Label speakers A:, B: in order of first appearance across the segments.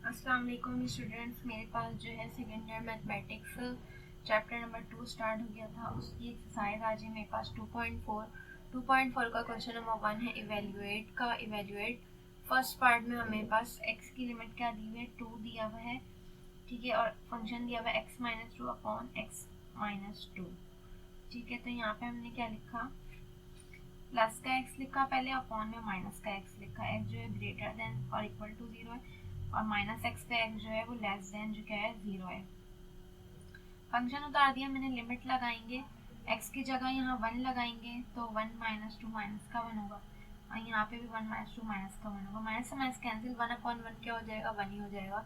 A: अस्सलाम वालेकुम स्टूडेंट्स, मेरे पास जो है second year mathematics chapter number 2 start हो गया था। उसकी एक्सरसाइज आज है मेरे पास 2.4 का क्वेश्चन नंबर 1 है इवेल्युएट फर्स्ट पार्ट में हमें पास x की लिमिट क्या दी हुई है, 2 दिया हुआ है, ठीक है, और फंक्शन दिया हुआ है x-2 अपॉन x-2, ठीक है। तो यहाँ पे हमने क्या लिखा, प्लस का x लिखा पहले, अपॉन में माइनस का x लिखा। x जो है ग्रेटर देन और इक्वल टू 0 है, और माइनस एक्स का x जो है वो लेस देन जो क्या है 0 है। फंक्शन उतार दिया मैंने, लिमिट लगाएंगे, x की जगह यहाँ 1 लगाएंगे तो 1 माइनस 2 माइनस का 1 होगा, और यहाँ पे भी 1 माइनस 2 माइनस का 1 होगा। माइनस से माइनस कैंसिल, 1 अपॉन 1 क्या हो जाएगा, 1 ही हो जाएगा,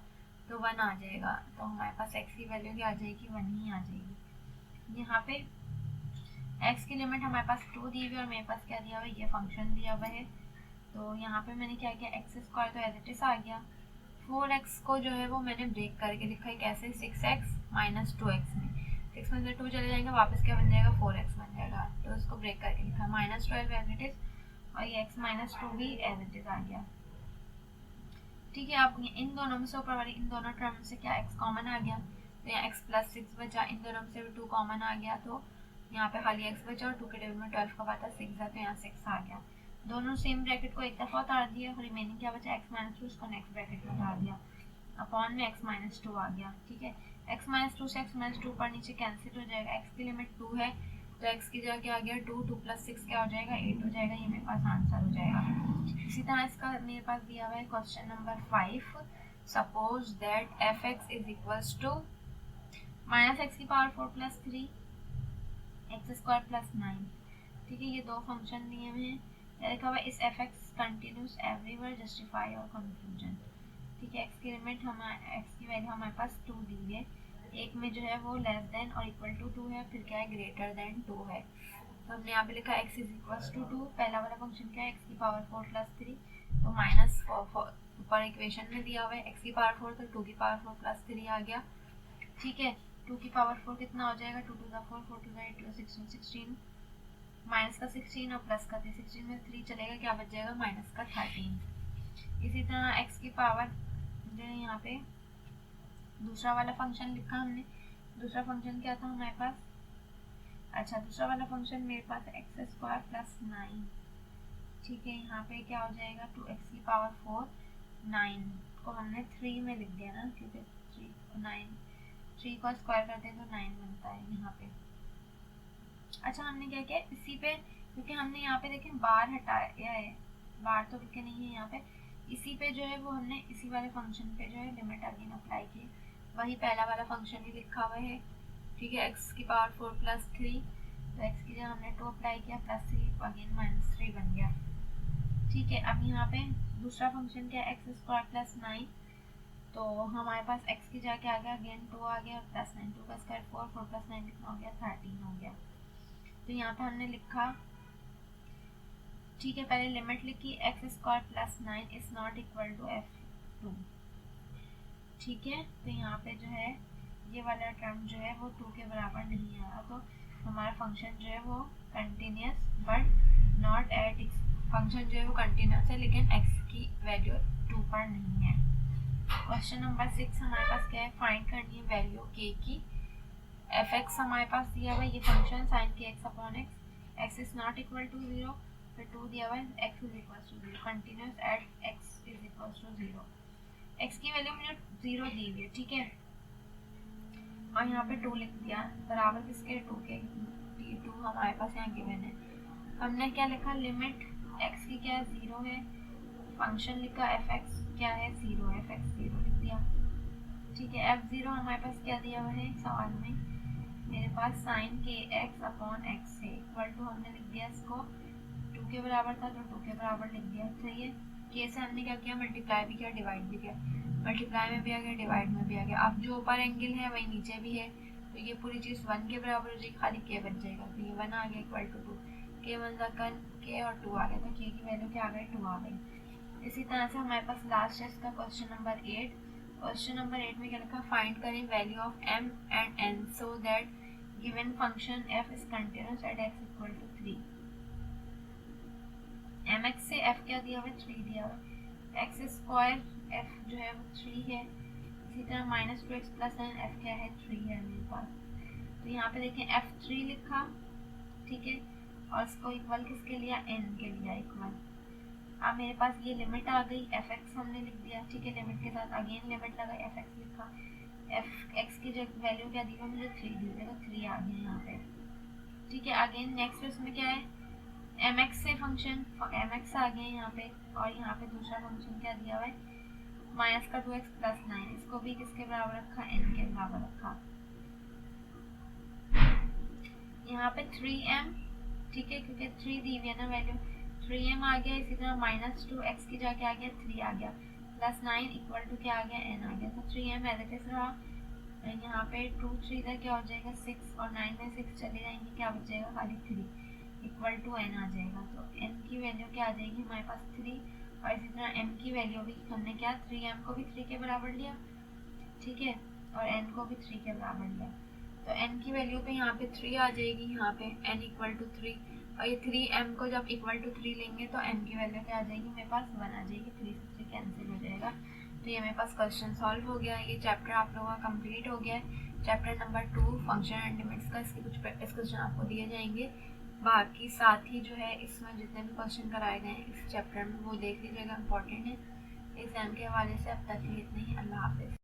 A: तो 1 आ जाएगा। तो हमारे पास x की वैल्यू क्या आ जाएगी, 1 ही आ जाएगी। यहाँ पे x की लिमिट हमारे पास 2 दी हुई है और मेरे पास क्या दिया हुआ है, ये फंक्शन दिया हुआ है। तो यहाँ पे मैंने क्या किया, एक्स स्क्वायर तो एज इट इज आ गया, 4x को जो है वो मैंने ब्रेक करके लिखा है कैसे, 6x माइनस 2x में, 6 में से 2 चले जाएंगे, वापस क्या बन जाएगा, 4x बन जाएगा। तो इसको ब्रेक करके लिखा माइनस 12 एज इट इज, और ये x माइनस 2 भी एज इट इज आ गया, ठीक है। अब इन दोनों में से ऊपर वाली इन दोनों टर्म से क्या x कॉमन आ गया, तो यहाँ x प्लस 6 बचा, इन दोनों में से 2 कॉमन आ गया, तो यहाँ पे खाली x बचा, और 2 के टेबल में 12 का बात 6 है, तो यहाँ 6 आ गया। दोनों सेम ब्रैकेट को एक दफा उतार दिया, रिमेनिंग क्या बचा, x माइनस 2, इसको नेक्स्ट ब्रैकेट में उतार दिया, अपॉन में x माइनस 2 आ गया, ठीक है। x माइनस 2 से x माइनस 2 पर नीचे कैंसिल हो जाएगा, x की लिमिट 2 है तो x की जगह क्या आ गया, 2 प्लस 6 क्या हो जाएगा, 8 हो जाएगा। ये मेरे पास आंसर हो जाएगा। इसी तरह इसका मेरे पास दिया हुआ है question number 5, suppose that fx is equals to minus x की power 4 plus 3 x square plus 9, ठीक है। ये दो फंक्शन दिए हुए हैं, लिखा हुआ है इस fx कंटिन्यूस एवरीवेयर जस्टिफाई और कंक्लूजन, ठीक है। x की लिमिट x की वैल्यू हमारे पास 2 दी हुई है, एक में जो है वो लेस देन और इक्वल टू 2 है, फिर क्या है ग्रेटर देन 2 है। तो हमने यहाँ पे लिखा x इज इक्वल्स टू 2, पहला वाला फंक्शन क्या है, x की पावर 4 प्लस 3, तो माइनस ऊपर इक्वेशन में दिया हुआ है x की पावर 4, तो 2 की पावर 4 प्लस 3 आ गया, ठीक है। 2 की पावर 4 कितना हो जाएगा, 2 to the 4, 4 to the 8, 16, minus का 16 और प्लस का 3, 16 में 3 चलेगा, क्या बच जाएगा, माइनस का 13। इसी तरह x की पावर जो है यहाँ पे दूसरा वाला फंक्शन लिखा हमने, दूसरा फंक्शन क्या था हमारे पास, अच्छा दूसरा वाला फंक्शन मेरे पास एक्स स्क्वायर प्लस 9, ठीक है। यहाँ पे क्या हो जाएगा, 2x की पावर 4, 9 को हमने 3 में लिख दिया ना, क्योंकि 3 को स्क्वायर करते हैं तो 9 बनता है यहाँ पे। अच्छा हमने क्या किया इसी पे, क्योंकि हमने यहाँ पे देखें बार हटाया है, बार तो लिखे नहीं है यहाँ पे, इसी पे जो है वो हमने इसी वाले फंक्शन पे जो है लिमिट अगेन अप्लाई की, वही पहला वाला फंक्शन ही लिखा हुआ है, ठीक है। x की पावर 4 प्लस 3, तो x की जगह हमने 2 अप्लाई किया, प्लस 3 अगेन माइनस 3 बन गया, ठीक है। अब यहाँ पे दूसरा फंक्शन क्या है, एक्स स्क्वायर प्लस 9, तो हमारे पास x की जगह क्या आ गया, अगेन 2 आ गया, प्लस 9, 2 का स्क्वायर 4, 4 प्लस 9 कितना हो गया, 13 हो गया। तो यहाँ पे हमने लिखा, ठीक है, पहले लिमिट लिखी x square plus 9 is not equal to f2, ठीक है। तो यहाँ पे जो है ये वाला टर्म जो है वो 2 के बराबर नहीं आ रहा, तो हमारा फंक्शन जो है वो continuous but not at x, function जो है वो कंटिन्यूस है लेकिन x की वैल्यू 2 पर नहीं है। क्वेश्चन नंबर 6 हमारे पास क्या है, फाइंड करनी है वैल्यू k की, fx हमारे पास दिया हुआ है, ये फंक्शन sin के x upon x is not equal to 0, फिर 2 दिया हुआ है x is equal to 0, continuous at x is equal to 0, x की वैल्यू मुझे 0 दी हुई है, ठीक है, और यहाँ पे 2 लिख दिया, बराबर किसके 2 के, 2 हमारे पास यहाँ गिवन है। हमने क्या लिखा, लिमिट x की क्या है 0 है, फंक्शन लिखा fx क्या है 0 है, fx 0 लिख दिया, ठीक है। f0 हमारे पास क्या दिया हुआ है सवाल में, मेरे पास साइन के x अपॉन x है, इक्वल टू हमने लिख दिया इसको 2 के बराबर था तो 2 के बराबर लिख दिया, सही है। के से हमने क्या किया, मल्टीप्लाई भी किया, डिवाइड भी किया, मल्टीप्लाई में भी आ गया, डिवाइड में भी आ गया। अब जो ऊपर एंगल है वही नीचे भी है, तो ये पूरी चीज़ 1 के बराबर हो जाएगी, खाली के बच जाएगा, तो ये 1 आ गया इक्वल टू 2, के 1 के और 2 आ गया, तो के की वैल्यू क्या आ गई, 2 आ गई। इसी तरह से हमारे पास लास्ट है इसका क्वेश्चन नंबर 8, क्वेश्चन नंबर 8 में क्या लिखा, फाइंड करें value of m and n so that given function f is continuous at x equal to 3। mx से f क्या दिया हुआ है, 3 दिया हुआ है, एक्स स्क्वायर एफ जो है वो 3 है। इसी तरह -2x प्लस एन, एफ क्या है 3 है मेरे पास। तो यहाँ पे देखें f3 लिखा, ठीक है, और इसको इक्वल किसके लिया, n के लिया इक्वल। अब मेरे पास ये लिमिट आ गई, fx हमने लिख दिया, ठीक है, लिमिट के साथ अगेन लिमिट लगा, fx लिखा, fx की जो वैल्यू क्या दी हुई मुझे 3 दी हुई, तो 3 आ गया यहाँ पे, ठीक है। अगेन नेक्स्ट उसमें क्या है, mx से फंक्शन mx आ गया यहाँ पे, और यहाँ पे दूसरा फंक्शन क्या दिया हुआ है, -2x प्लस 9, इसको भी किसके बराबर रखा, n के बराबर रखा। यहाँ पे 3m, ठीक है, क्योंकि 3 दी हुई है ना वैल्यू, 3m आ गया। इसी तरह -2x की जगह आ गया 3 आ गया, प्लस 9 इक्वल टू क्या आ गया, n आ गया। तो 3m एज इट इज रहा। यहाँ पे 2 3 इधर क्या हो जाएगा 6, और 9 में 6 चले जाएंगे, क्या बचेगा खाली 3 इक्वल टू n आ जाएगा। तो n की वैल्यू क्या आ जाएगी हमारे पास 3, और इसी तरह m की वैल्यू भी हमने क्या 3m को भी 3 के बराबर लिया, ठीक है, और n को भी 3 के बराबर लिया। तो n की वैल्यू पे यहाँ पे 3 आ जाएगी, यहाँ पे n इक्वल टू 3, और ये 3m को जब इक्वल टू 3 लेंगे तो n की वैल्यू क्या आ जाएगी मेरे पास 1 आ जाएगी, 3 से 3 कैंसिल हो जाएगा। तो ये मेरे पास क्वेश्चन सॉल्व हो गया। ये चैप्टर आप लोगों का कंप्लीट हो गया है। Chapter number 2 function and limits का, इसके कुछ प्रैक्टिस क्वेश्चन आपको दिए जाएंगे। बाकी साथ ही जो है इसमें जितने भी क्वेश्चन कराए गए हैं इस चैप्टर में वो देख लीजिएगा, इंपॉर्टेंट है एग्जाम के हवाले से। अब तक के लिए इतना ही, अल्लाह हाफिज़।